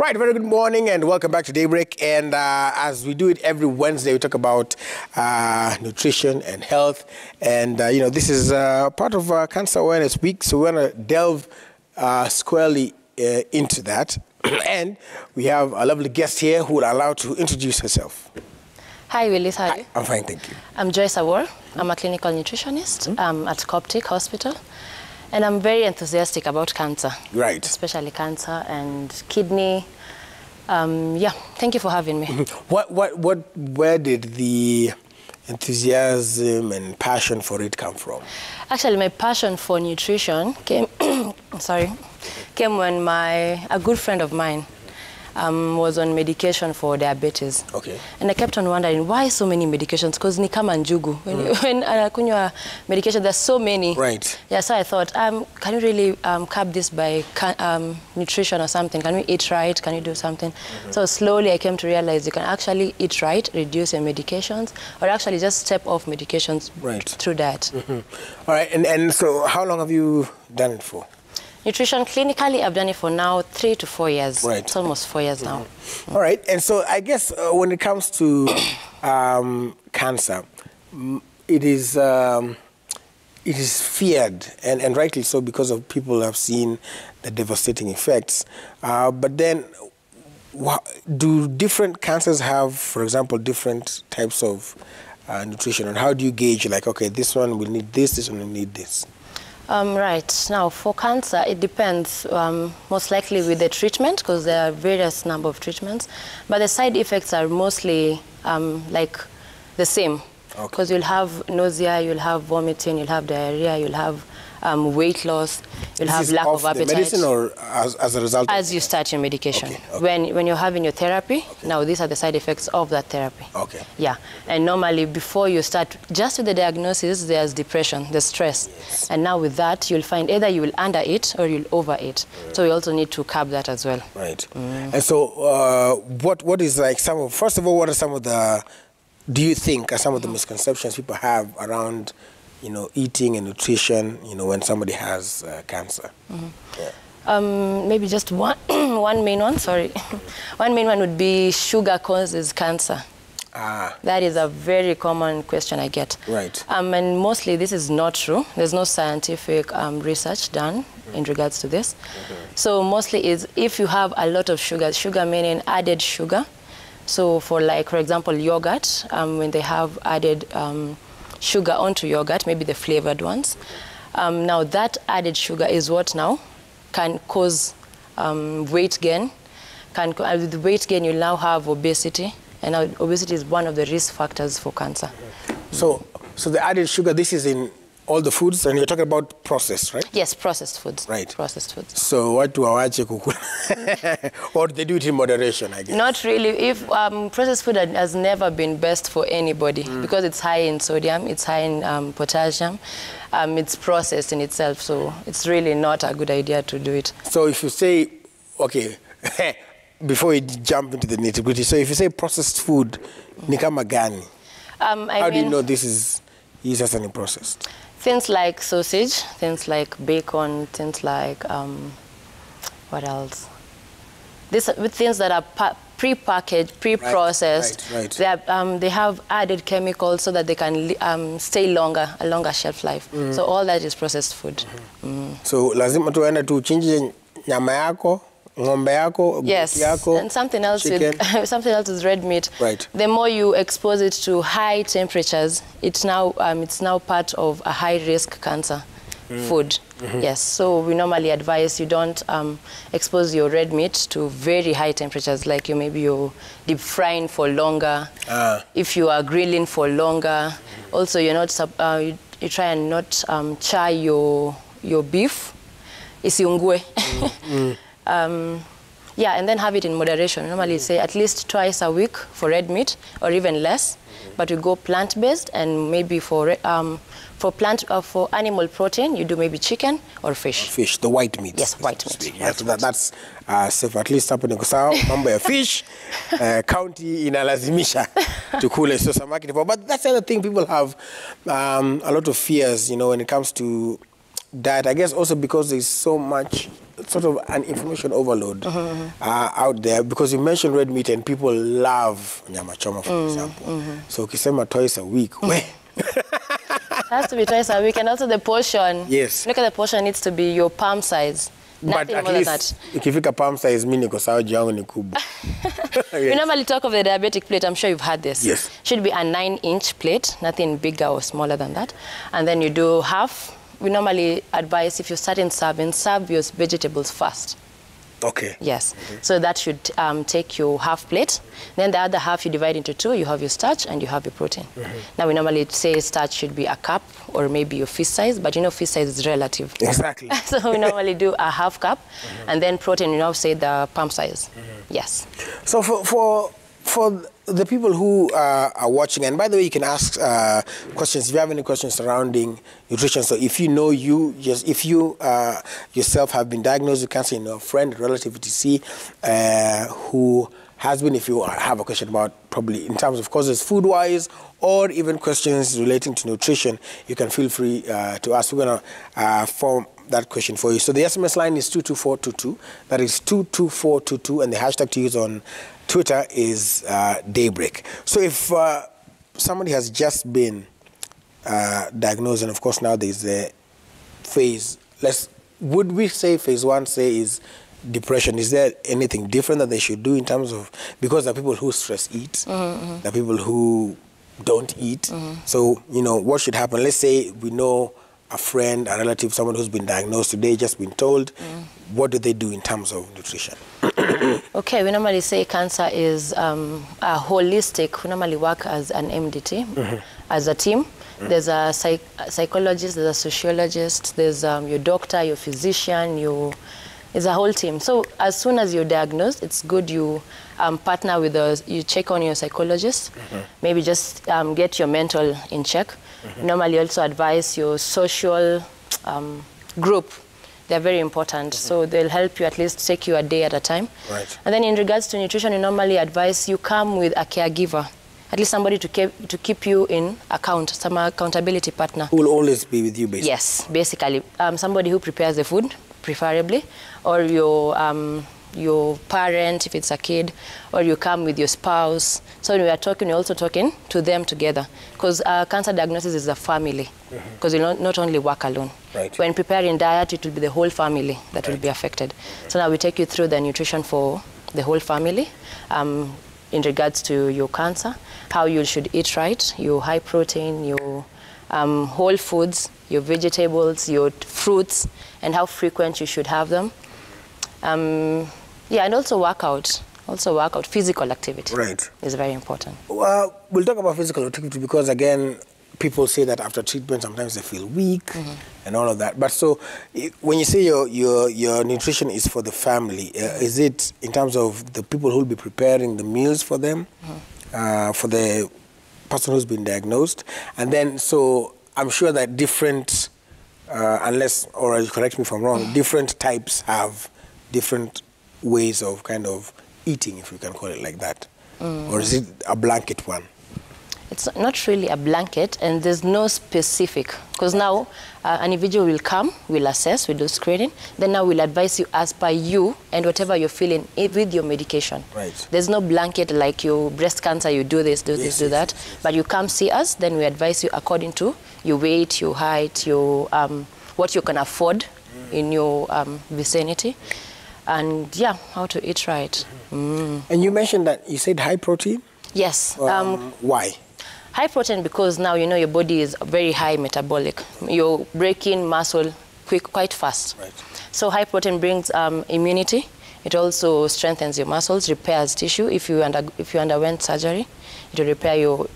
Right, very good morning and welcome back to Daybreak. And as we do it every Wednesday, we talk about nutrition and health. And, this is part of Cancer Awareness Week, so we want to delve squarely into that. And we have a lovely guest here who will allow to introduce herself. Hi, Willis. How are you? I'm fine, thank you. I'm Joyce Awor. I'm a clinical nutritionist at Coptic Hospital. And I'm very enthusiastic about cancer. Right. Especially cancer and kidney. Thank you for having me. Where did the enthusiasm and passion for it come from? Actually, my passion for nutrition came, came when a good friend of mine was on medication for diabetes. Okay. And I kept on wondering, why so many medications? Because ni kama njugu. When anakunywa medication, there's so many. Right. Yeah, so I thought, can you really curb this by nutrition or something? Can we eat right? Can you do something? So slowly I came to realize you can actually eat right, reduce your medications, or actually just step off medications through that. All right, and so how long have you done it for? Nutrition, clinically, I've done it for now 3 to 4 years. Right. It's almost 4 years now. All right. And so I guess when it comes to cancer, it is feared, and rightly so, because of people have seen the devastating effects. But then, do different cancers have, for example, different types of nutrition? And how do you gauge, like, okay, this one will need this one will need this? Right. Now, for cancer, it depends, most likely with the treatment, because there are various number of treatments. But the side effects are mostly like the same. Because you'll have nausea, you'll have vomiting, you'll have diarrhea, you'll have weight loss, you'll have lack of appetite. The medicine or as a result? As you start your medication. When you're having your therapy, now these are the side effects of that therapy. Okay. Yeah. And normally before you start, just with the diagnosis, there's depression, there's stress. Yes. And now with that, you'll find either you will undereat or you'll overeat. So you also need to curb that as well. Right. And so what is like first of all, what are some of the, do you think are some of the misconceptions people have around eating and nutrition, when somebody has cancer? Maybe just one main one, sorry. One main one would be sugar causes cancer. That is a very common question I get. Right. And mostly this is not true. There's no scientific research done in regards to this. So mostly is if you have a lot of sugar meaning added sugar. So for example, yogurt, when they have added sugar onto yogurt, maybe the flavored ones. Now that added sugar is what now can cause weight gain. With weight gain, you'll now have obesity, and now obesity is one of the risk factors for cancer. So the added sugar, this is in all the foods, and you're talking about processed, right? Yes, processed foods. Right. Processed foods. So what do awache kukula? Or they do it in moderation, I guess? Not really. If processed food has never been best for anybody because it's high in sodium, it's high in potassium, it's processed in itself, so it's really not a good idea to do it. So if you say, okay, before we jump into the nitty-gritty, so if you say processed food, ni kama gani? How do you know this is easily processed? Things like sausage, things like bacon, things like, what else? With things that are pre-packaged, pre-processed. Right. They have added chemicals so that they can stay a longer shelf life. So all that is processed food. So lazima tuende tuchinje nyama yako, ng'ombe yako, yes, yako, and something else is red meat. Right. The more you expose it to high temperatures, it's now part of a high-risk cancer food. Yes, so we normally advise you don't expose your red meat to very high temperatures, like maybe you're deep frying for longer, if you are grilling for longer. Also, you're not you try and not char your beef, isiungue. Yeah, and then have it in moderation. Normally say at least twice a week for red meat, or even less. But we go plant-based, and maybe for animal protein, you do maybe chicken or fish. Fish, the white meat. Yes, white meat. Yes, that's safe. At least hapo niko sawa. Mambo ya fish, county inalazimisha tukule so samaki. But that's the other thing, people have a lot of fears, when it comes to diet. I guess also because there's so much sort of an information overload out there, because you mentioned red meat and people love nyama choma, for example. So ukisema twice a week, where? It has to be twice a week, and also the portion. Yes. Look at the portion, needs to be your palm size. Nothing but more at than least, that. ikifika palm size, mimi niko sawa, juu yangu ni kubwa. We normally talk of the diabetic plate. I'm sure you've had this. Yes. Should be a 9-inch plate, nothing bigger or smaller than that. And then you do half. We normally advise, if you start in serving, serve your vegetables first. Okay. Yes. So that should take you half plate. Then the other half you divide into two. You have your starch and you have your protein. Now we normally say starch should be a cup or maybe your fist size, but you know fist size is relative. Exactly. So we normally do a half cup, and then protein, you know, say the palm size. Yes. So for the people who are watching, and by the way, you can ask questions if you have any questions surrounding nutrition. So if you know if you yourself have been diagnosed with cancer, you know a friend, relative, etc., who has been, if you have a question about probably in terms of causes food-wise, or even questions relating to nutrition, you can feel free to ask. We're going to form that question for you. So the SMS line is 22422. That is 22422, and the hashtag to use on Twitter is Daybreak. So if somebody has just been diagnosed, and of course now there's the phase, would we say phase 1, say, is depression? Is there anything different that they should do in terms of, because there are people who stress eat, there are people who don't eat. So, you know, what should happen? Let's say we know a friend, a relative, someone who's been diagnosed today, just been told, what do they do in terms of nutrition? Okay, we normally say cancer is a holistic. We normally work as an MDT, as a team. There's a psychologist, there's a sociologist, there's your doctor, your physician, it's a whole team. So as soon as you're diagnosed, it's good you partner with you check on your psychologist, maybe just get your mental in check. Normally also advise your social group. They're very important. So they'll help you at least take you a day at a time. Right. And then in regards to nutrition, we normally advise you come with a caregiver, at least somebody to keep you in account, some accountability partner. Who will always be with you, basically? Yes, basically. Somebody who prepares the food, preferably, or your parent, if it's a kid, or you come with your spouse. So when we are talking, we're also talking to them together. Because cancer diagnosis is a family, because you'll not only work alone. Right. When preparing diet, it will be the whole family that will be affected. So now we take you through the nutrition for the whole family in regards to your cancer, how you should eat right, your high protein, your whole foods, your vegetables, your fruits, and how frequent you should have them. Yeah, and also workout. Physical activity. Right. Is very important. Well, we'll talk about physical activity because, again, people say that after treatment, sometimes they feel weak and all of that. But so, when you say your nutrition is for the family, is it in terms of the people who will be preparing the meals for them, for the person who's been diagnosed? And then, so I'm sure that different, unless, or correct me if I'm wrong, different types have different ways of kind of eating, if you can call it like that. Or is it a blanket one? It's not really a blanket, and there's no specific. Because now an individual will come, we'll assess, we'll do screening, then now we'll advise you as per you and whatever you're feeling with your medication. Right. There's no blanket like your breast cancer, you do this, do this, do that. But you come see us, then we advise you according to your weight, your height, your what you can afford in your vicinity. And yeah, how to eat right. And you mentioned that you said high protein? Yes. Why? High protein because now you know your body is very high metabolic. You're breaking muscle quite fast. Right. So high protein brings immunity. It also strengthens your muscles, repairs tissue. If you underwent surgery, it will repair your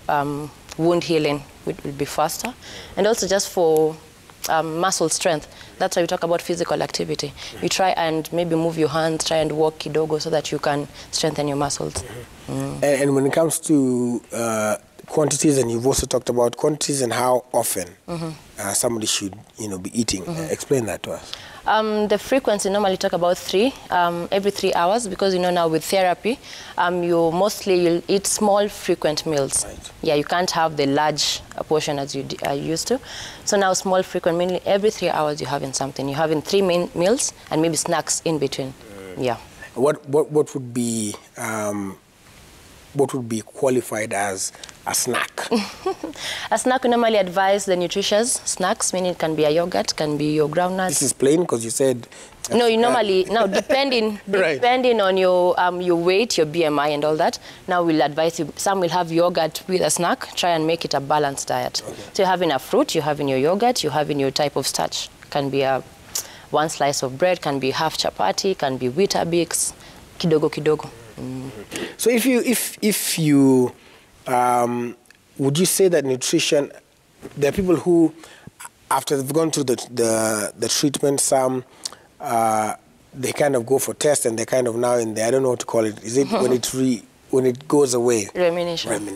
wound healing. It will be faster. And also just for muscle strength. That's why we talk about physical activity. You try and maybe move your hands, try and walk kidogo so that you can strengthen your muscles. And when it comes to quantities, and you've also talked about quantities and how often somebody should, be eating. Explain that to us. The frequency, normally talk about every 3 hours, because now with therapy, you'll eat small frequent meals. Right. Yeah, you can't have the large portion as you are used to. So now small frequent, meaning every 3 hours you're having something. You're having 3 main meals and maybe snacks in between. Yeah. What would be qualified as a snack? A snack, we normally advise the nutritious snacks, meaning it can be a yogurt, can be your groundnuts. This is plain because you said... No, you normally, now depending on your weight, your BMI and all that, now we'll advise you, some will have yogurt with a snack, try and make it a balanced diet. Okay. So you're having a fruit, you're having your yogurt, you're having your type of starch. Can be one slice of bread, can be half chapati, can be Weetabix, kidogo kidogo. So if you would you say that nutrition, there are people who, after they've gone through the treatment, some they kind of go for tests and they're kind of now in the, I don't know what to call it. Is it when it goes away? Remission.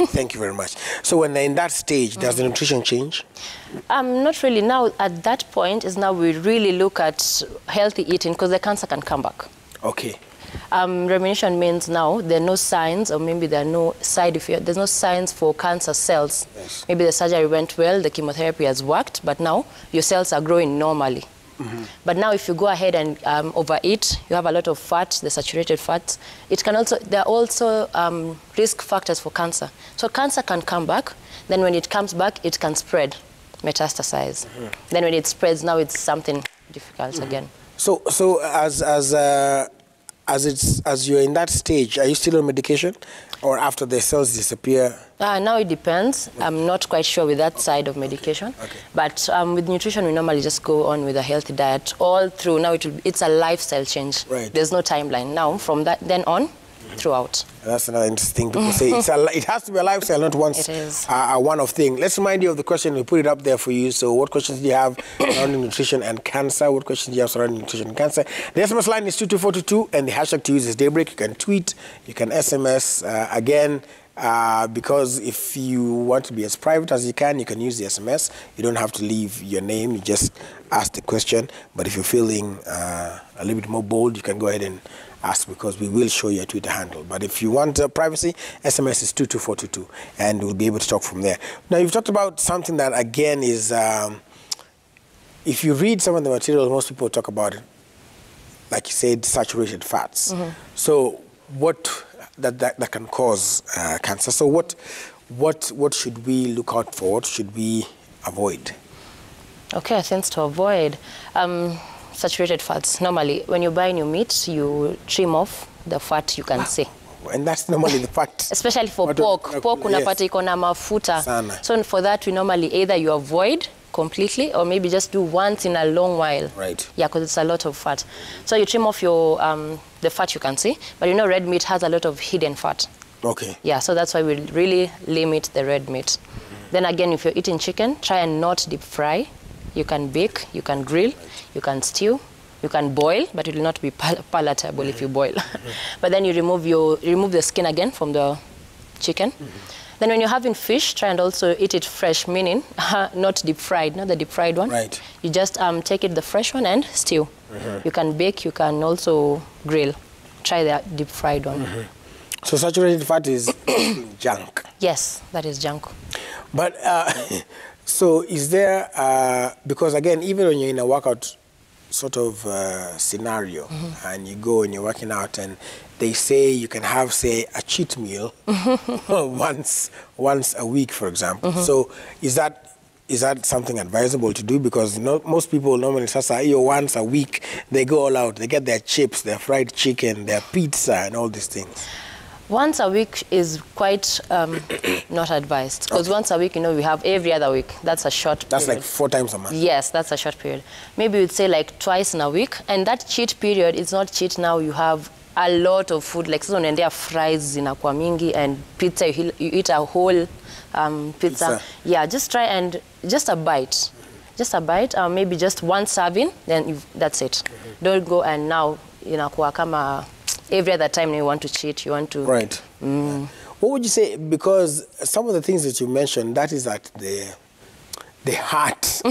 Thank you very much. So when they're in that stage, does the nutrition change? Not really. Now at that point is now we really look at healthy eating, because the cancer can come back. Okay. Remission means now there are no signs, or maybe there are no side effects. There's no signs for cancer cells. Yes. Maybe the surgery went well, the chemotherapy has worked, but now your cells are growing normally. But now if you go ahead and overeat, you have a lot of fat, the saturated fats. There are also risk factors for cancer. So cancer can come back. Then when it comes back, it can spread, metastasize. Then when it spreads, now it's something difficult again. So as you're in that stage, are you still on medication, or after the cells disappear? Now it depends. I'm not quite sure with that side of medication. Okay. But with nutrition, we normally just go on with a healthy diet all through. Now it's a lifestyle change. Right. There's no timeline. Now from then on, throughout. That's another interesting thing. People say it has to be a lifestyle, not once a one-off thing. Let's remind you of the question. We put it up there for you. So what questions do you have surrounding nutrition and cancer? What questions do you have surrounding nutrition and cancer? The SMS line is 22422, and the hashtag to use is Daybreak. You can tweet, you can SMS. Again, because if you want to be as private as you can use the SMS. You don't have to leave your name. You just ask the question. But if you're feeling a little bit more bold, you can go ahead and ask, because we will show you a Twitter handle. But if you want privacy, SMS is 22422, and we'll be able to talk from there. Now, you've talked about something that, again, is, if you read some of the material, most people talk about it, like you said, saturated fats. So that can cause cancer. So what should we look out for? What should we avoid? Okay, things to avoid. Saturated fats. Normally, when you're buying your meat, you trim off the fat you can see. And that's normally the fat. Especially for pork. Pork unapata iko na mafuta. Sana. So for that, we normally either you avoid completely, or maybe just do once in a long while. Right. Yeah, because it's a lot of fat. So you trim off your the fat you can see, but red meat has a lot of hidden fat. Okay. Yeah, so that's why we really limit the red meat. Then again, if you're eating chicken, try and not deep fry. You can bake, you can grill, you can stew, you can boil, but it will not be palatable if you boil. But then you remove the skin again from the chicken. Then when you're having fish, try and also eat it fresh, meaning not deep fried, not the deep fried one. Right. You just take it, the fresh one, and stew. You can bake, you can also grill. Try the deep fried one. So saturated fat is junk? Yes, that is junk. But so is there, because again, even when you're in a workout sort of scenario, and you go and you're working out, and they say you can have, say, a cheat meal once a week, for example. So is that something advisable to do? Because most people normally once a week, they go all out. They get their chips, their fried chicken, their pizza, and all these things. Once a week is quite not advised, because once a week, we have every other week. That's a short period. That's like 4 times a month. Yes, that's a short period. Maybe we'd say like twice in a week, and that cheat period is not cheat now. You have a lot of food, like so when there are fries in mingi and pizza, you eat a whole pizza. Yeah, just try and just a bite. Just a bite, maybe just one serving, then that's it. Don't go and now, kama every other time you want to cheat, you want to... Right. What would you say, because some of the things that you mentioned, that is at the heart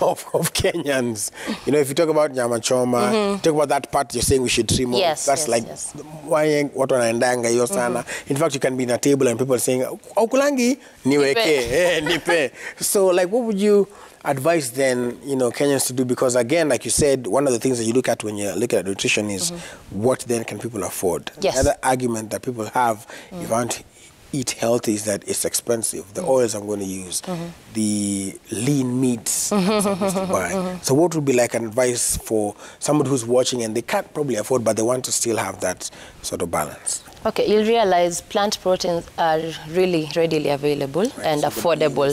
of Kenyans. You know, if you talk about nyama choma, talk about that part you're saying we should trim off. That's why what wanaendanga hiyo sana. In fact, you can be in a table and people are saying, "Aukulangi niweke, nipe." So, like, what would you advise then, you know, Kenyans to do? Because again, like you said, one of the things that you look at when you're looking at nutrition is what then can people afford. Yes. Another argument that people have, if I want to eat healthy, is that it's expensive. The oils I'm going to use, the lean meats I'm supposed to buy. So what would be like an advice for somebody who's watching and they can't probably afford, but they want to still have that sort of balance? Okay, you'll realize plant proteins are really readily available and so affordable.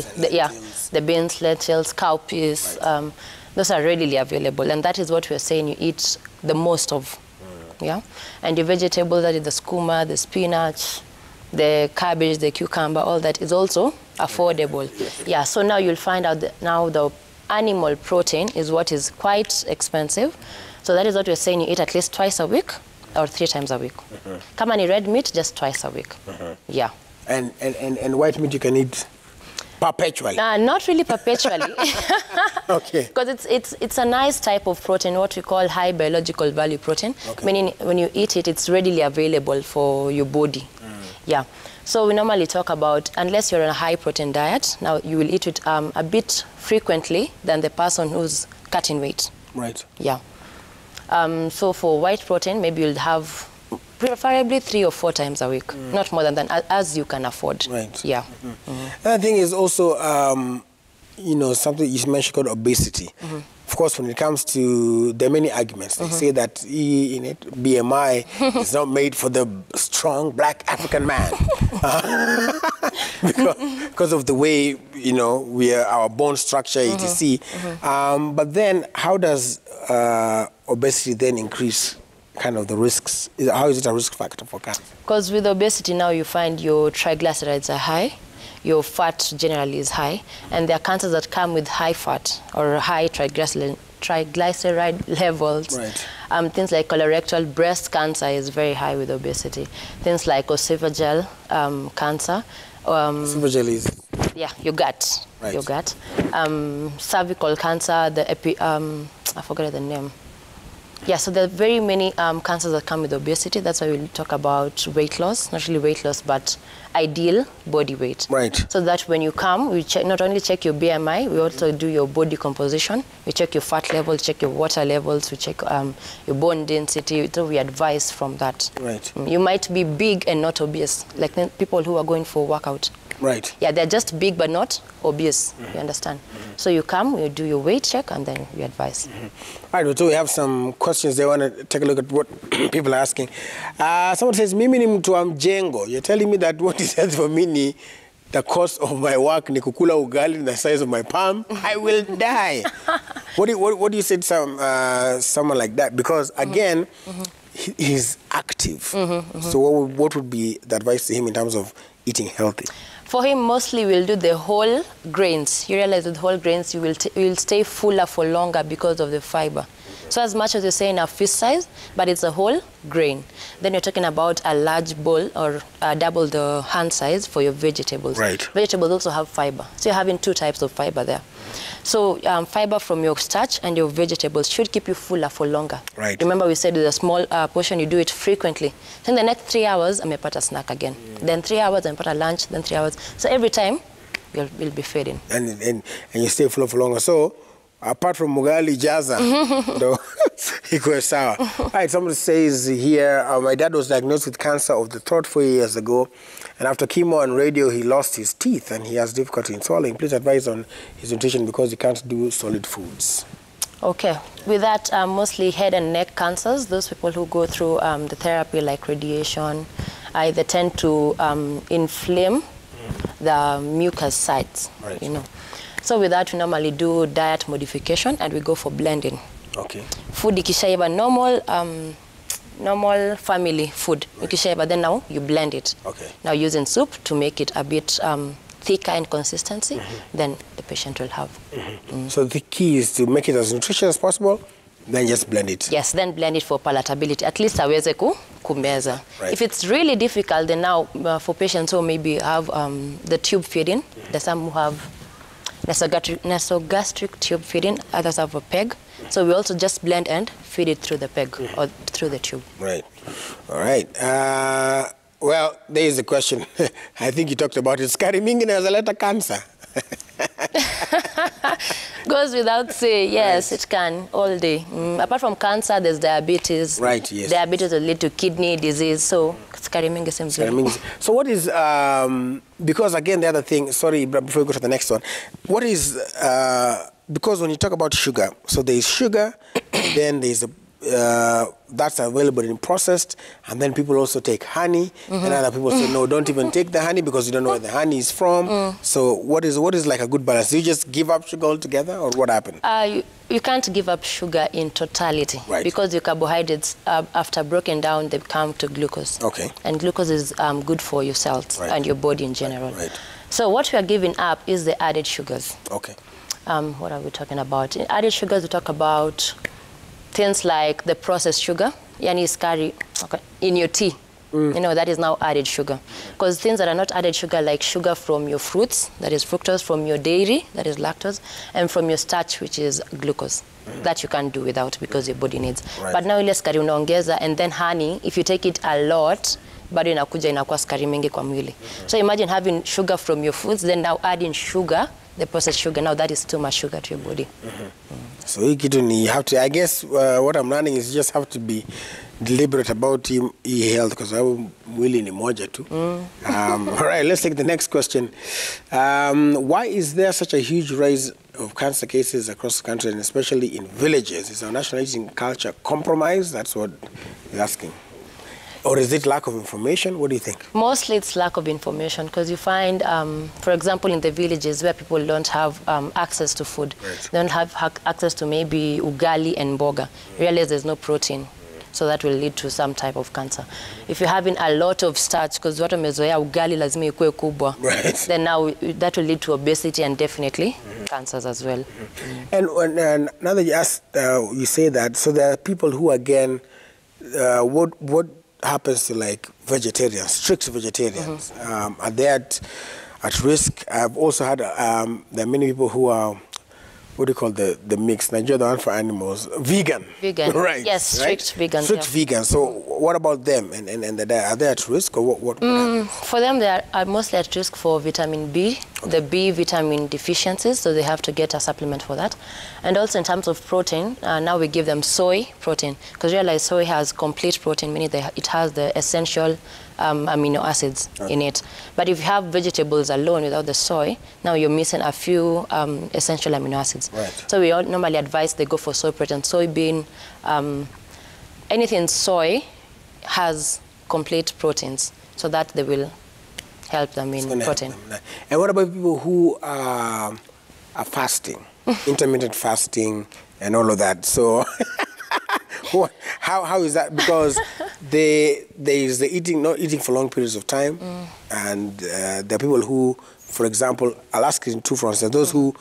The beans, lentils, cowpeas, those are readily available, and that is what we're saying you eat the most of. Yeah, and your vegetables, that is the skuma, the spinach, the cabbage, the cucumber, all that is also affordable. Yeah, so now you'll find out that now the animal protein is what is quite expensive. So that is what we're saying you eat at least twice a week or 3 times a week. Come on, red meat, just twice a week. Yeah. And white meat you can eat perpetually? Not really perpetually. Okay. Because it's a nice type of protein, what we call high biological value protein. Meaning when you eat it, it's readily available for your body. Yeah. So we normally talk about, unless you're on a high protein diet, now you will eat it a bit frequently than the person who's cutting weight. Right. Yeah. So for white protein, maybe you'll have preferably 3 or 4 times a week, not more than that, as you can afford. Right. Yeah. Another thing is also, you know, something you mentioned called obesity. Of course, when it comes to, there are many arguments. They say that BMI is not made for the strong black African man. because of the way, you know, our bone structure, etc. But then how does obesity then increase kind of the risks? How is it a risk factor for cancer? Because with obesity now you find your triglycerides are high, your fat generally is high, and there are cancers that come with high fat or high triglyceride levels. Right. Things like colorectal, breast cancer is very high with obesity. Things like esophageal cancer. Esophageal is? Yeah, your gut. Right. Your gut. Cervical cancer, I forgot the name. Yeah, so there are very many cancers that come with obesity. That's why we talk about weight loss, not really weight loss, but ideal body weight. Right. So that when you come, we not only check your BMI, we also do your body composition. We check your fat levels, check your water levels, we check your bone density. So we advise from that. Right. You might be big and not obese, like people who are going for workout. Right. Yeah, they're just big but not obese, you understand? So you come, you do your weight check, and then you advise. All right, so we have some questions. They want to take a look at what people are asking. Someone says, Mimi ni mtu wa mjengo. You're telling me that what is healthy for me, the cost of my work, ni kukula ugali in the size of my palm, I will die. What do you say to someone like that? Because again, he's active. So what would be the advice to him in terms of eating healthy? For him, mostly we'll do the whole grains. You realize with whole grains, you will stay fuller for longer because of the fiber. So as much as you're saying a fist size, but it's a whole grain. Then you're talking about a large bowl or double the hand size for your vegetables. Right. Vegetables also have fiber. So you're having 2 types of fiber there. So fiber from your starch and your vegetables should keep you fuller for longer. Right. Remember we said with a small portion, you do it frequently. So in the next 3 hours, I may put a snack again. Then 3 hours, I may put a lunch, then 3 hours. So every time, you'll be feeding. And you stay fuller for longer. So apart from Mugali Jaza, iko sawa. All right, somebody says here, my dad was diagnosed with cancer of the throat 4 years ago, and after chemo and radio, he lost his teeth and he has difficulty in swallowing. Please advise on his nutrition because he can't do solid foods. Okay, with that, mostly head and neck cancers, those people who go through the therapy like radiation, they tend to inflame the mucus sites, right. You know. So with that, we normally do diet modification and we go for blending. Okay. Food ikishaiva, normal family food. Ikishaiva, then now you blend it. Okay. Now using soup to make it a bit thicker in consistency, then the patient will have. So the key is to make it as nutritious as possible, then just blend it. Yes, then blend it for palatability. At least aweze kumeza. Right. If it's really difficult, then now for patients who maybe have the tube feeding, there's some who have nasogastric tube feeding, others have a peg. So we also just blend and feed it through the peg or through the tube. Right. All right. Well, there is a question. I think you talked about it. Skari mingi inaweza cancer. Goes without saying, yes, right. It can all day. Apart from cancer, there's diabetes. Right, yes. Diabetes will lead to kidney disease, so skari mingi seems good. So what is, because again, the other thing, sorry, before we go to the next one, what is, because when you talk about sugar, so there is sugar, then there's that's available in processed, and then people also take honey, and other people say, no, don't even take the honey because you don't know where the honey is from. So what is like a good balance? Do you just give up sugar altogether, or what happened? You can't give up sugar in totality, right, because your carbohydrates, after broken down, they come to glucose. Okay. And glucose is good for your cells, right, and your body in general. Right. So what we are giving up is the added sugars. Okay. What are we talking about? In added sugars, we talk about things like the processed sugar, yani skari, okay, in your tea. You know, that is now added sugar. Because things that are not added sugar, like sugar from your fruits, that is fructose, from your dairy, that is lactose, and from your starch, which is glucose, that you can't do without because your body needs. Right. But now ile skari unaongeza, and then honey, if you take it a lot, bado inakuja inakuwa skari mingi kwa mwili. So imagine having sugar from your foods, then now adding sugar, the processed sugar, now that is too much sugar to your body. So you have to, I guess what I'm learning is you just have to be deliberate about health, because I'm willing in moja too. All right, let's take the next question. Why is there such a huge rise of cancer cases across the country, and especially in villages? Is our national eating culture compromised? That's what he's asking. Or is it lack of information? What do you think? Mostly it's lack of information, because you find, for example, in the villages where people don't have access to food, right, they don't have access to maybe ugali and mboga, realize there's no protein. So that will lead to some type of cancer. If you're having a lot of starch, because watu wamezoea ugali lazima ikuwe kubwa, right, then now that will lead to obesity and definitely cancers as well. And now that you asked, you say that, so there are people who, again, what happens to like vegetarians, strict vegetarians? Are they at risk? I've also had, there are many people who are, what do you call the mix? Nigeria, the one for animals, vegan. Vegan, right? Yes, strict vegan. Strict vegan. So what about them? And are they at risk, or what for them, they are mostly at risk for vitamin B, the B vitamin deficiencies, so they have to get a supplement for that. And also in terms of protein, now we give them soy protein, because realize soy has complete protein, meaning it has the essential amino acids in it. But if you have vegetables alone without the soy, now you're missing a few essential amino acids. Right. So we all normally advise they go for soy protein, soybean, anything soy has complete proteins, so that they will help them in protein. And what about people who are fasting, intermittent fasting and all of that? So how is that? Because there is the not eating for long periods of time, and there are people who, for example, I'll ask you in two fronts. There are those who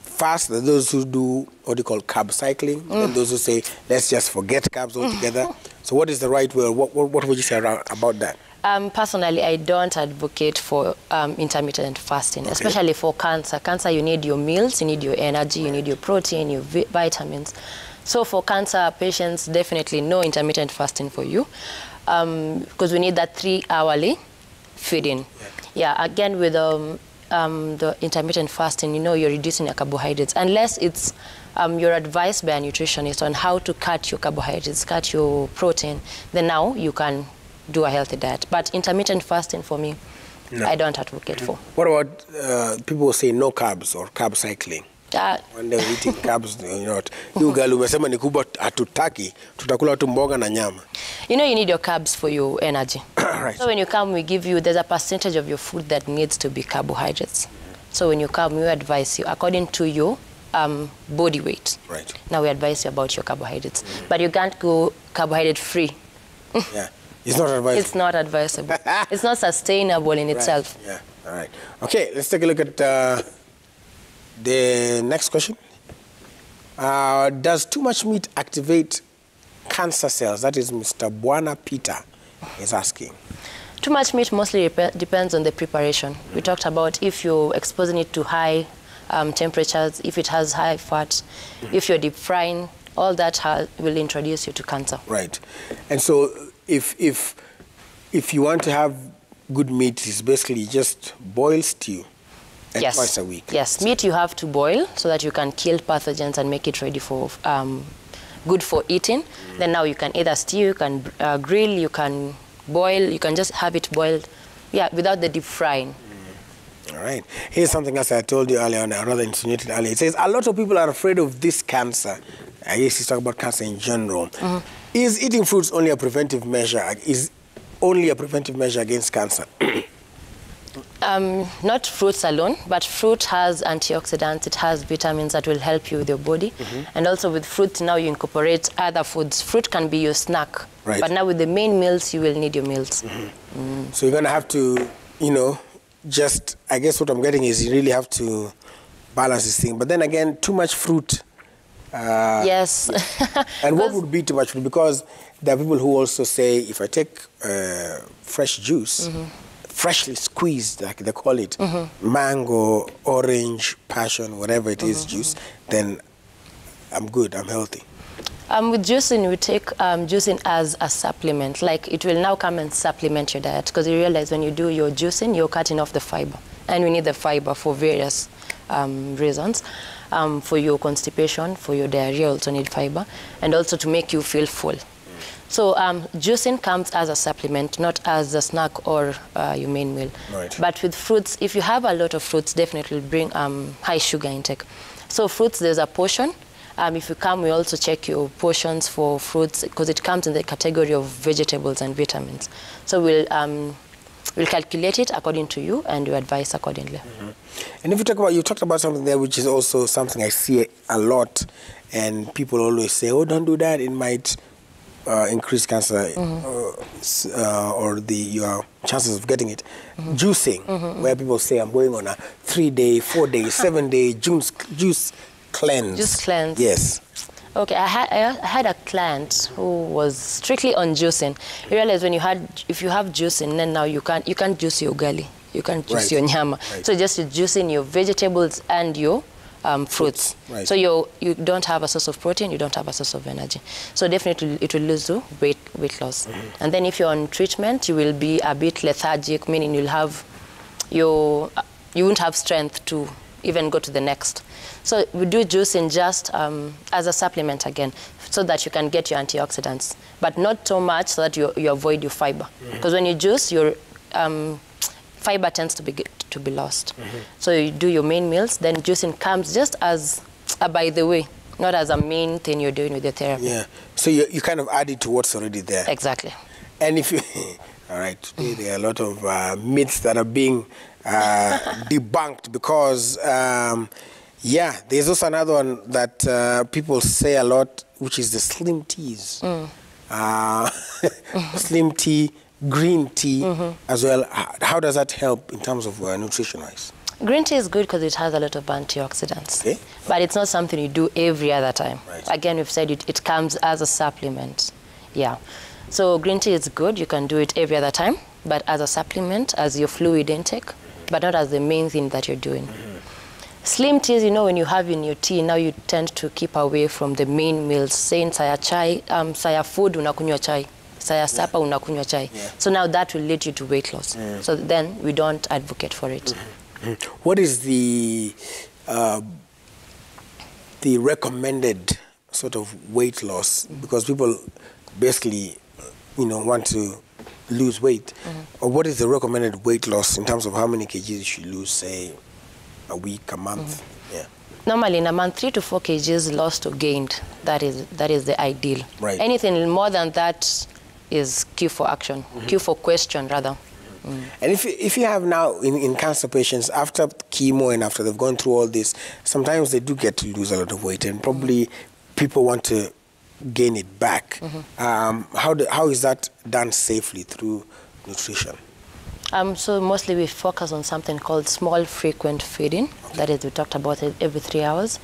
fast, there are those who do what you call carb cycling, and those who say, let's just forget carbs altogether. So what is the right way? What would you say about that? Personally, I don't advocate for intermittent fasting, especially for cancer. Cancer, you need your meals, you need your energy, you need your protein, your vitamins. So for cancer patients, definitely no intermittent fasting for you, because we need that 3-hourly feeding. Yeah, again, with the intermittent fasting, you know, you're reducing your carbohydrates, unless it's you're advised by a nutritionist on how to cut your carbohydrates, cut your protein, then now you can do a healthy diet. But intermittent fasting, for me, no, I don't advocate for. What about people who say no carbs or carb cycling? When they're eating carbs, you know, you girl umesema ni kubwa hatutaki, tutakula tu mboga na nyama. You know, you need your carbs for your energy. Right. So when you come, we give you, there's a percentage of your food that needs to be carbohydrates. So when you come, we advise you according to your body weight. Right. Now we advise you about your carbohydrates, but you can't go carbohydrate free. Yeah. It's not advisable. It's not advisable. It's not sustainable in itself. Yeah. All right. Okay, let's take a look at the next question. Does too much meat activate cancer cells? That is Mr. Buana Peter. is asking? Too much meat mostly depends on the preparation. We talked about if you're exposing it to high temperatures, if it has high fat, if you're deep frying, all that will introduce you to cancer. Right. And so if you want to have good meat, it's basically just boil, stew, and twice a week. Yes, meat you have to boil so that you can kill pathogens and make it ready for good for eating. Then now you can either stew, you can grill, you can boil, you can just have it boiled, without the deep frying. All right. Here's something else I told you earlier on, or rather insinuated earlier. It says a lot of people are afraid of this cancer. I guess he's talking about cancer in general. Is eating fruits only a preventive measure? Is only a preventive measure against cancer? Not fruits alone, but fruit has antioxidants, it has vitamins that will help you with your body. And also with fruit, now you incorporate other foods. Fruit can be your snack, but now with the main meals, you will need your meals. So you're going to have to, just, I guess what I'm getting is you really have to balance this thing. But then again, too much fruit. Yes. And what would be too much fruit? Because there are people who also say, if I take fresh juice, freshly squeezed, like they call it, mango, orange, passion, whatever it is, juice, then I'm good, I'm healthy. With juicing, we take juicing as a supplement. Like it will now come and supplement your diet, because you realize when you do your juicing, you're cutting off the fiber. And we need the fiber for various reasons. For your constipation, for your diarrhea, also need fiber, and also to make you feel full. So juicing comes as a supplement, not as a snack or your main meal. Right. But with fruits, if you have a lot of fruits, definitely bring high sugar intake. So fruits, there's a portion. If you come, we also check your portions for fruits, because it comes in the category of vegetables and vitamins. So we'll calculate it according to you, and you advise accordingly. And if you talked about something there, which is also something I see a lot, and people always say, "Oh, don't do that; it might increase cancer or your chances of getting it." Juicing, where people say, "I'm going on a 3-day, 4-day, 7-day juice cleanse." Juice cleanse. Yes. Okay, I had a client who was strictly on juicing. You realize if you have juicing, then now you can't juice your ugali, you can't juice your nyama. So just juicing your vegetables and your fruits. So you don't have a source of protein, you don't have a source of energy. So definitely it will lose to weight loss. And then if you're on treatment, you will be a bit lethargic, meaning you won't have strength to even go to the next. So we do juicing just as a supplement again, so that you can get your antioxidants, but not so much so that you avoid your fiber. Because when you juice, your fiber tends to be lost. So you do your main meals, then juicing comes just as a by the way, not as a main thing you're doing with your therapy. Yeah. So you kind of add it to what's already there. Exactly. And if you, all right, today there are a lot of myths that are being debunked, because there's also another one that people say a lot, which is the slim teas. Slim tea, green tea as well. How does that help in terms of nutrition-wise? Green tea is good because it has a lot of antioxidants. Okay. But it's not something you do every other time. Right. Again, we've said it comes as a supplement. Yeah. So green tea is good. You can do it every other time, but as a supplement, as your fluid intake, but not as the main thing that you're doing. Slim teas, when you have in your tea, now you tend to keep away from the main meals. Saying saya chai, saya food unakunywa chai, saya supper unakunywa chai. So now that will lead you to weight loss. So then we don't advocate for it. What is the recommended sort of weight loss? Because people basically, want to lose weight. Or what is the recommended weight loss in terms of how many kgs you should lose, say, a week, a month? Yeah. Normally in a month, 3 to 4 kgs lost or gained. That is the ideal. Right. Anything more than that is cue for action, cue for question rather. And if you have now in cancer patients, after chemo and after they've gone through all this, sometimes they do get to lose a lot of weight, and probably people want to gain it back. How is that done safely through nutrition? So mostly we focus on something called small frequent feeding. Okay. That is, we talked about it every 3 hours.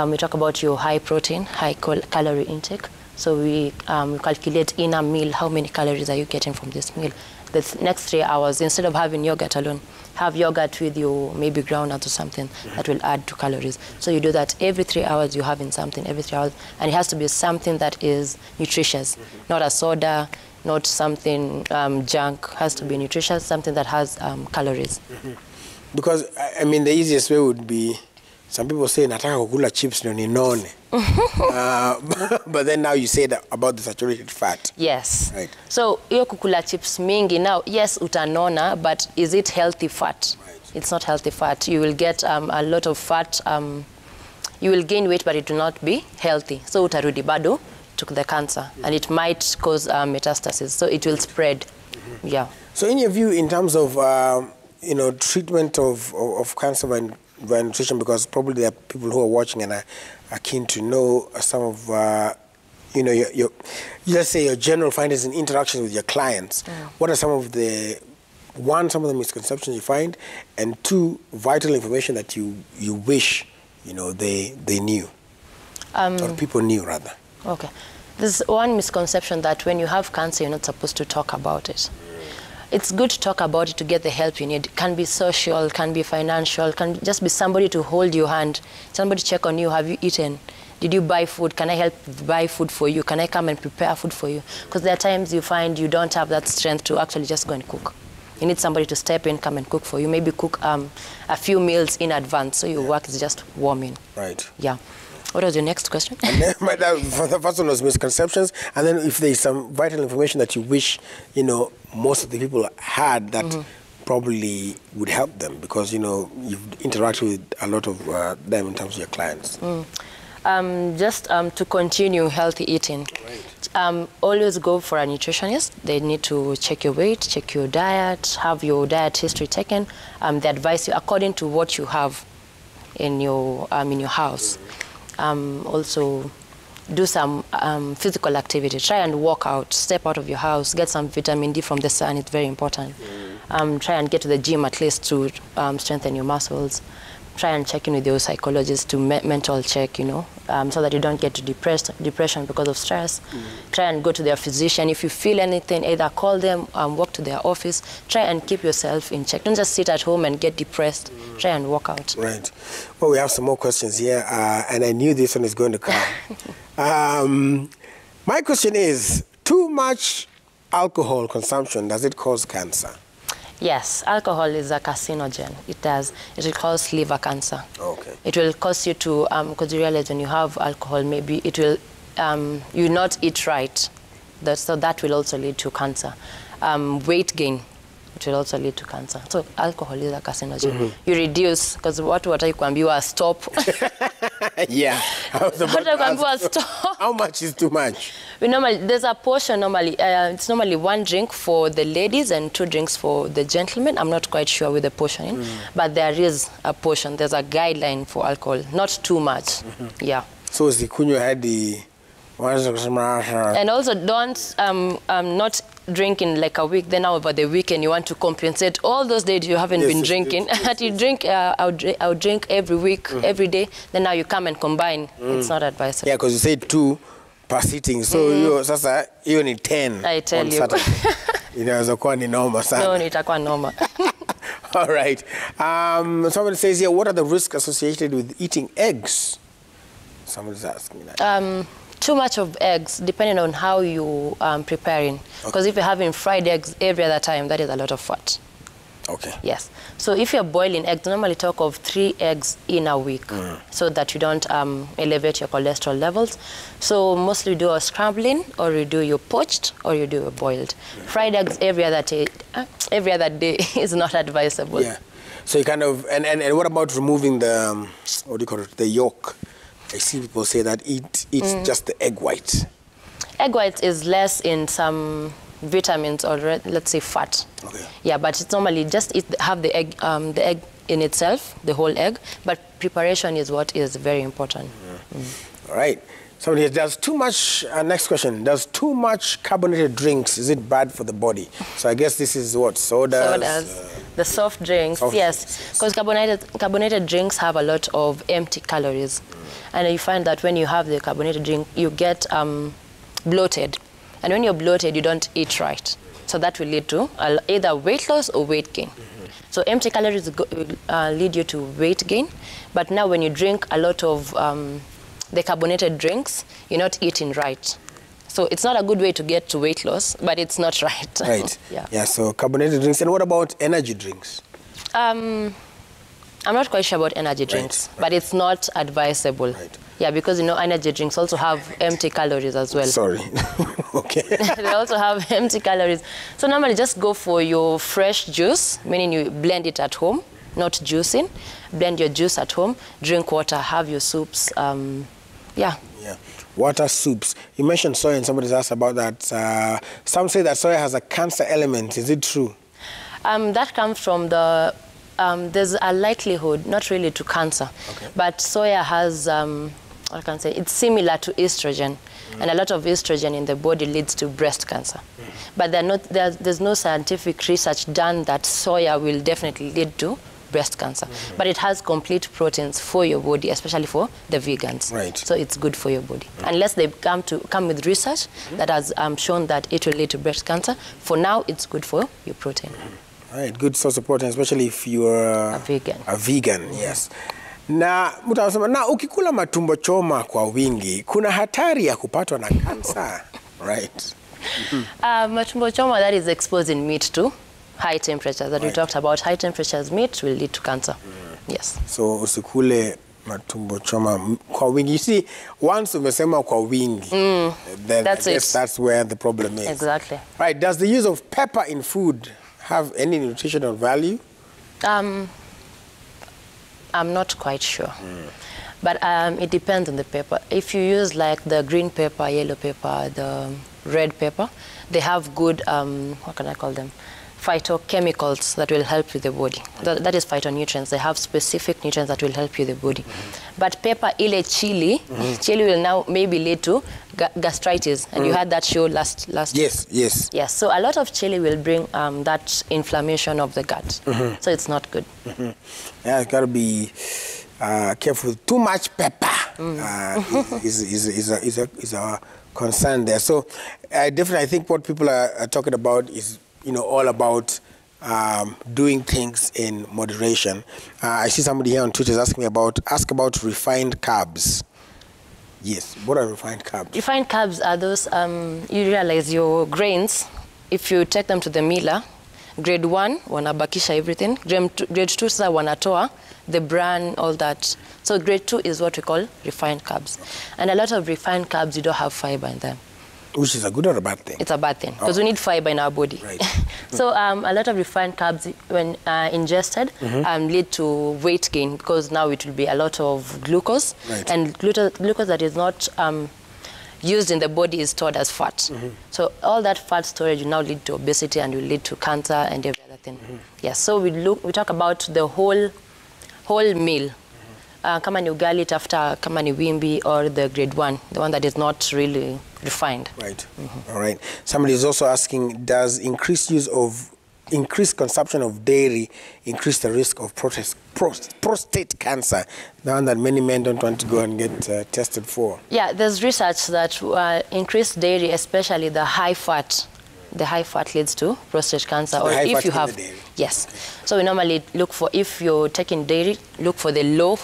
We talk about your high protein, high calorie intake, So we calculate in a meal how many calories are you getting from this meal. The next 3 hours, instead of having yogurt alone, have yogurt with your maybe groundnut or something that will add to calories. So you do that every 3 hours, you're having something every 3 hours, and it has to be something that is nutritious, not a soda, not something junk. Has to be nutritious, something that has calories. Because, I mean, the easiest way would be, some people say, nataka kukula chips no ninone. But then now you say that about the saturated fat. Yes. Right. So, iyo kukula chips mingi, now, yes, utanona, but is it healthy fat? Right. It's not healthy fat. You will get a lot of fat. You will gain weight, but it will not be healthy. So, utarudi bado to the cancer, and it might cause metastasis. So, it will spread. Yeah. So, in your view, in terms of, treatment of cancer by nutrition, because probably there are people who are watching and are keen to know some of, your let's say your general findings and interactions with your clients. What are some of the misconceptions you find, and two, vital information that you wish, they knew, or people knew rather? Okay. There's one misconception that when you have cancer, you're not supposed to talk about it. It's good to talk about it to get the help you need. It can be social, can be financial, can just be somebody to hold your hand, somebody check on you. Have you eaten? Did you buy food? Can I help buy food for you? Can I come and prepare food for you? Because there are times you find you don't have that strength to actually just go and cook. You need somebody to step in, come and cook for you. Maybe cook a few meals in advance, so your work is just warming. Right. Yeah. What was your next question? And then, the first one was misconceptions, and then if there's some vital information that you wish, most of the people had that probably would help them, because, you've interacted with a lot of them in terms of your clients. Just to continue healthy eating. Right. Always go for a nutritionist. They need to check your weight, check your diet, have your diet history taken. They advise you according to what you have in your house. Also do some physical activity. Try and walk out, step out of your house, get some vitamin D from the sun. It's very important. Try and get to the gym at least to strengthen your muscles. Try and check in with your psychologist to mental check, so that you don't get to depression because of stress. Try and go to their physician. If you feel anything, either call them, walk to their office. Try and keep yourself in check. Don't just sit at home and get depressed. Try and walk out. Right. Well, we have some more questions here, and I knew this one is going to come. My question is, too much alcohol consumption, does it cause cancer? Yes, alcohol is a carcinogen. It does. It will cause liver cancer. Okay. It will cause you to, because you realize when you have alcohol, maybe it will, you not eat right. So that will also lead to cancer. Weight gain, it will also lead to cancer. So alcohol is a carcinogen. You reduce, because what you are stop. Yeah. Stop. How much is too much? There's a portion normally. It's normally 1 drink for the ladies and 2 drinks for the gentlemen. I'm not quite sure with the portioning, but there is a portion. There's a guideline for alcohol, not too much. Yeah. So is the kunyo had the... And also don't not drink in like a week, then over the weekend you want to compensate all those days you haven't been drinking. That you drink, I'll drink every week, every day, then now you come and combine. It's not advisable. Yeah, because you said 2 per sitting, so you need 10. I tell you. Inaweza ni normal sana. No, itakuwa normal. All right. Somebody says here, what are the risks associated with eating eggs? Somebody's asking that. Too much of eggs, depending on how you preparing. Because if you're having fried eggs every other time, that is a lot of fat. Okay. Yes. So if you're boiling eggs, normally talk of 3 eggs in a week, so that you don't elevate your cholesterol levels. So mostly you do a scrambling, or you do your poached, or you do a boiled. Fried eggs every other day is not advisable. Yeah. So you kind of, and what about removing the, the yolk? I see people say that eat just the egg white. Egg white is less in some vitamins, or let's say fat. Okay. Yeah, but it's normally just have the egg in itself, the whole egg. But preparation is what is very important. All right. Somebody does too much. Next question: does too much carbonated drinks, is it bad for the body? So I guess this is what sodas. The soft drinks, yes, because carbonated drinks have a lot of empty calories. And you find that when you have the carbonated drink, you get bloated. And when you're bloated, you don't eat right. So that will lead to either weight loss or weight gain. So empty calories lead you to weight gain. But now when you drink a lot of the carbonated drinks, you're not eating right. So it's not a good way to get to weight loss, but it's not right. Right. Yeah, so carbonated drinks. And what about energy drinks? I'm not quite sure about energy drinks, but it's not advisable. Right. Yeah, because, energy drinks also have empty calories as well. Sorry. Okay. They also have empty calories. So normally just go for your fresh juice, meaning you blend it at home, not juicing. Blend your juice at home, drink water, have your soups. Yeah. Water, soups. You mentioned soy and somebody's asked about that. Some say that soy has a cancer element. Is it true? That comes from the, there's a likelihood, not really to cancer, but soya has, I can say, it's similar to estrogen. And a lot of estrogen in the body leads to breast cancer. But there's no scientific research done that soya will definitely lead to breast cancer. But it has complete proteins for your body, especially for the vegans. Right. So it's good for your body. Unless they come with research that has shown that it will lead to breast cancer, for now it's good for your protein. All right, good source of protein, especially if you're a vegan. A vegan, yes. Na mtu anasema na ukikula matumbo choma kwa wingi kuna hatari ya kupatwa na kansa, right? Matumbo choma, that is exposing meat to high temperatures that we talked about. High temperatures meat will lead to cancer. Yes. So usikule matumbo choma kwa wingi. You see, once umesema kwa wingi, then that's where the problem is. Exactly. Right. Does the use of pepper in food have any nutritional value? I'm not quite sure. But it depends on the pepper. If you use like the green pepper, yellow pepper, the red pepper, they have good, what can I call them? Phytochemicals that will help with the body. That is phytonutrients. They have specific nutrients that will help you the body. But pepper, ile chili, chili will now maybe lead to gastritis. And you had that show last Yes. Yes, so a lot of chili will bring that inflammation of the gut. So it's not good. Yeah, it's got to be careful. Too much pepper is a concern there. So definitely, I think what people are talking about is all about doing things in moderation. I see somebody here on Twitter is asking me about refined carbs. Yes, what are refined carbs? Refined carbs are those, you realize your grains, if you take them to the miller, grade 1, wanabakisha everything. Grade 2, sasa wanatoa the bran, all that. So grade 2 is what we call refined carbs. And a lot of refined carbs, you don't have fiber in them. Which is a good or a bad thing? It's a bad thing, because we need fiber in our body. Right. So a lot of refined carbs, when ingested, lead to weight gain, because now it will be a lot of glucose. Right. And glucose that is not used in the body is stored as fat. So all that fat storage will now lead to obesity and will lead to cancer and every other thing. Yes, so we talk about the whole meal. Kama ni ugali, tafuta kama ni wimbi, or the grade 1, the one that is not really refined. Right. All right. Somebody is also asking, does increased consumption of dairy increase the risk of prostate cancer? The one that many men don't want to go and get tested for. Yeah, there's research that increased dairy, especially the high fat leads to prostate cancer. Or if you have dairy. Yes. Okay. So we normally look for, if you're taking dairy, look for the low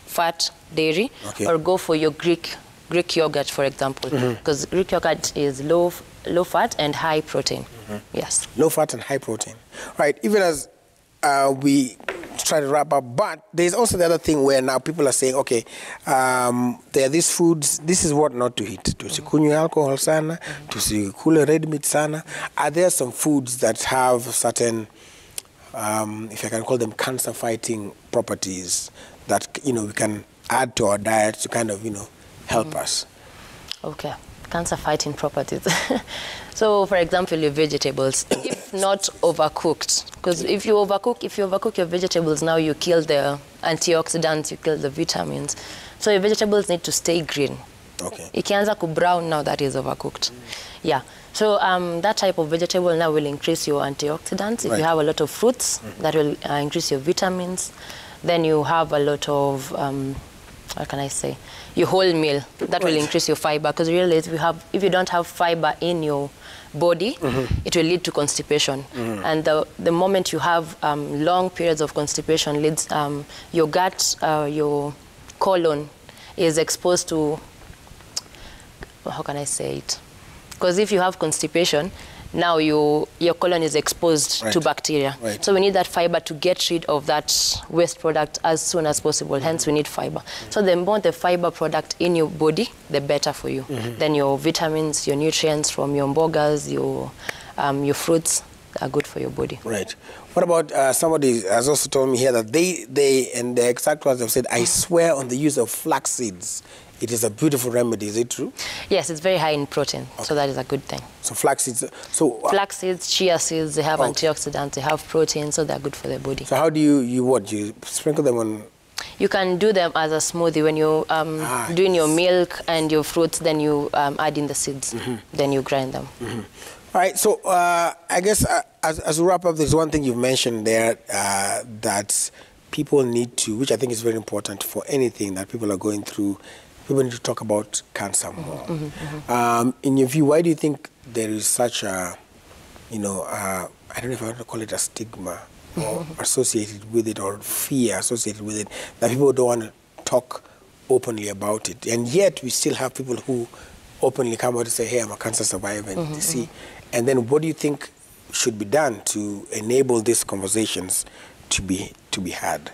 fat dairy, or go for your Greek yogurt, for example, because Greek yogurt is low fat and high protein. Yes. Low fat and high protein. Right. Even as we try to wrap up, but there's also the other thing where now people are saying, okay, there are these foods, this is what not to eat. Tusikunywe alcohol sana, tusikule red meat sana. Are there some foods that have certain, if I can call them cancer-fighting properties that, we can add to our diet to kind of, help us? Okay, cancer-fighting properties. So, for example, your vegetables, if not overcooked, because if you overcook your vegetables, now you kill the antioxidants, you kill the vitamins. So your vegetables need to stay green. Okay. Ikianza ku brown, now that is overcooked. Yeah. So that type of vegetable now will increase your antioxidants. If you have a lot of fruits, that will increase your vitamins. Then you have a lot of how can I say, your whole meal. That will increase your fiber, because really if you don't have fiber in your body, it will lead to constipation. And the moment you have long periods of constipation, leads your gut, your colon is exposed to, how can I say it? Because if you have constipation, now your colon is exposed to bacteria. So we need that fiber to get rid of that waste product as soon as possible. Hence, we need fiber. So the more the fiber product in your body, the better for you. Then your vitamins, your nutrients from your burgers, your fruits are good for your body. Right. What about somebody has also told me here that they and the exact words have said, I swear on the use of flax seeds. It is a beautiful remedy. Is it true? Yes, it's very high in protein, so that is a good thing. So flax seeds. Flax seeds, chia seeds, they have antioxidants, they have protein, so they're good for the body. So how do you sprinkle them on? You can do them as a smoothie when you doing your milk and your fruits. Then you add in the seeds. Then you grind them. All right. So I guess as we wrap up, there's one thing you've mentioned there that people need to, which I think is very important for anything that people are going through. People need to talk about cancer more. In your view, why do you think there is such a, I don't know if I want to call it a stigma or associated with it, or fear associated with it, that people don't want to talk openly about it? And yet we still have people who openly come out and say, hey, I'm a cancer survivor, and see. And then what do you think should be done to enable these conversations to be had?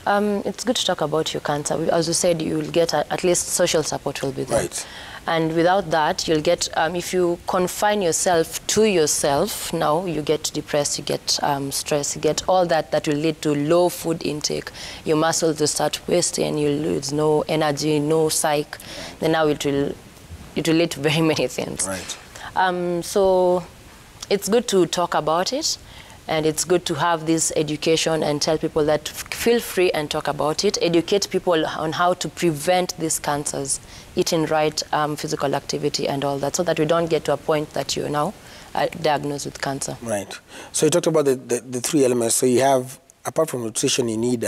It's good to talk about your cancer. As you said, you'll get at least social support will be there. Right. And without that, you'll get, if you confine yourself to yourself, now you get depressed, you get stress, you get all that will lead to low food intake. Your muscles will start wasting, you lose no energy, no psyche. Then now it will lead to very many things. Right. So it's good to talk about it. And it's good to have this education and tell people that feel free and talk about it. Educate people on how to prevent these cancers, eating right, physical activity and all that, so that we don't get to a point that you're now diagnosed with cancer. Right. So you talked about the three elements. So you have, apart from nutrition, you need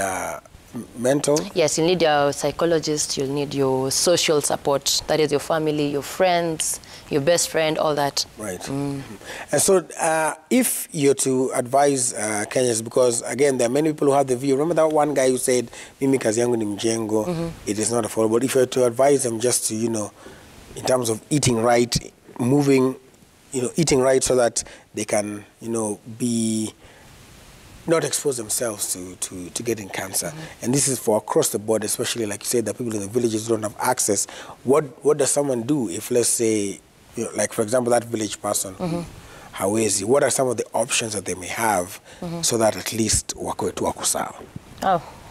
mental? Yes, you need your psychologist, you'll need your social support. That is your family, your friends, your best friend, all that. Right. And so if you're to advise Kenyans, because again, there are many people who have the view. Remember that one guy who said, Mimi kazi yangu ni mjengo, it is not affordable. If you're to advise them just to, in terms of eating right, eating right so that they can, be not expose themselves to getting cancer. And this is for across the board, especially like you said, that people in the villages don't have access. What does someone do if, let's say, like for example, that village person, hawezi, what are some of the options that they may have so that at least wako sawa?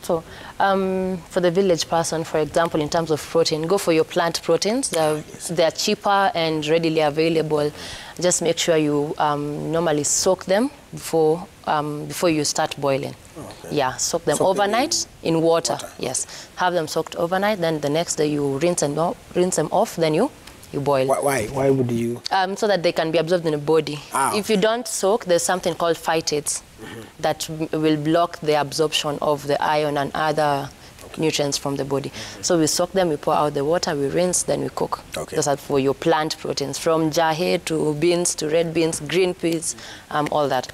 So for the village person, for example, in terms of protein, go for your plant proteins. They're cheaper and readily available. Just make sure you normally soak them before you start boiling. Yeah, soak them overnight in water. Yes, have them soaked overnight. Then the next day you rinse them off. Then you boil. Why? Why would you? So that they can be absorbed in the body. If you don't soak, there's something called phytates that will block the absorption of the iron and other nutrients from the body. So we soak them, we pour out the water, we rinse, then we cook. Those are for your plant proteins, from jahe to beans to red beans, green peas, all that.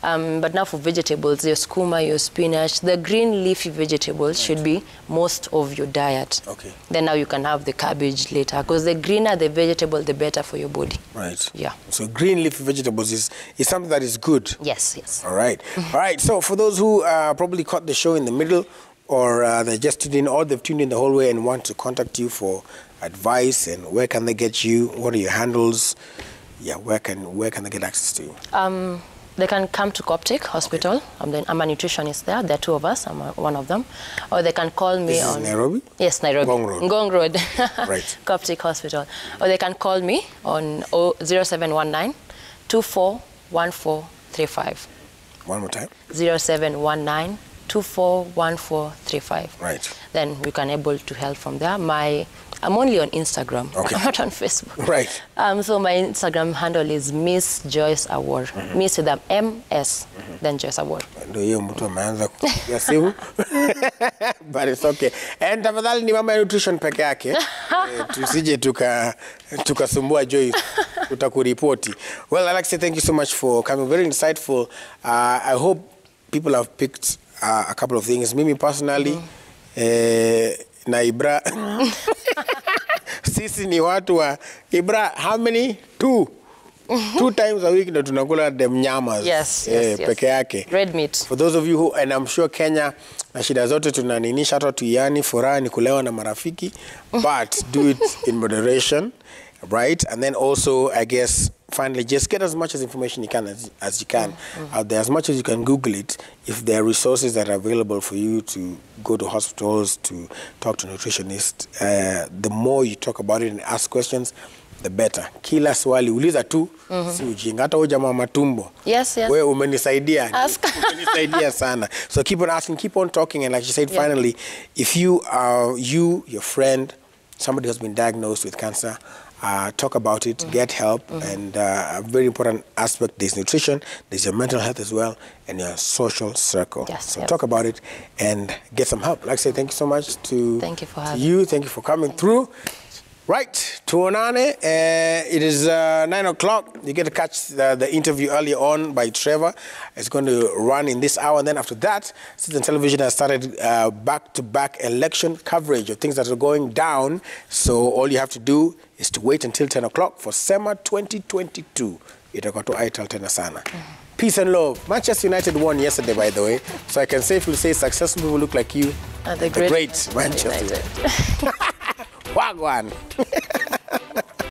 But now for vegetables, your skuma, your spinach, the green leafy vegetables should be most of your diet. Then now you can have the cabbage later, because the greener the vegetable, the better for your body. Right. Yeah. So green leafy vegetables is something that is good. Yes. All right. All right. So for those who probably caught the show in the middle, or they just tuned in, or they've tuned in the whole way and want to contact you for advice, and where can they get you? What are your handles? Yeah, where can they get access to you? They can come to Coptic Hospital. I'm a nutritionist there. There are two of us. I'm one of them. Or they can call me on... Nairobi? Yes, Nairobi. Ngong Road. Right. Coptic Hospital. Or they can call me on 0719 241435. One more time. 0719 241435. Right. Then we can able to help from there. I'm only on Instagram. Okay. I'm not on Facebook. Right. So my Instagram handle is Miss Joyce Award. Miss with the MS, then Joyce Award. But it's okay. And tafadhali ni mama ya nutrition peke yake. Tusije tukasumbua Joyce, utakuripoti. Well, I'd like to say thank you so much for coming. Very insightful. I hope people have picked a couple of things. Mimi personally, na Ibra, sisi ni watu wa Ibra, how many? 2 times a week ndo tunakula dem nyamas. Yes. Peke yake. Red meat. For those of you who, and I'm sure Kenya, na shida zote tunaninisha hata tuyani, furaha ni kulewa na marafiki, but do it in moderation, right? And then also, I guess, finally, just get as much as information you can as you can out there, as much as you can Google it. If there are resources that are available for you to go to hospitals, to talk to nutritionists, the more you talk about it and ask questions, the better. Kila swali uliza tu, si ujinga. Hata huyu jamaa matumbo. Yes. Wewe umenisaidia. Umenisaidia sana. So keep on asking, keep on talking, and like you said, finally, if you are your friend, somebody who has been diagnosed with cancer, talk about it, get help, and a very important aspect, there's nutrition, there's your mental health as well, and your social circle. So talk about it and get some help. Like I say, thank you so much to Thank you for having you. Thank you for coming through. Right, tuonane. It is 9 o'clock. You get to catch the interview earlier on by Trevor. It's going to run in this hour. And then after that, Citizen Television has started back-to-back election coverage of things that are going down. So all you have to do is to wait until 10 o'clock for SEMA 2022. Itakuwa tu aital tena sana. Peace and love. Manchester United won yesterday, by the way. So I can safely say successful people look like you. The great Manchester United. Wagwan.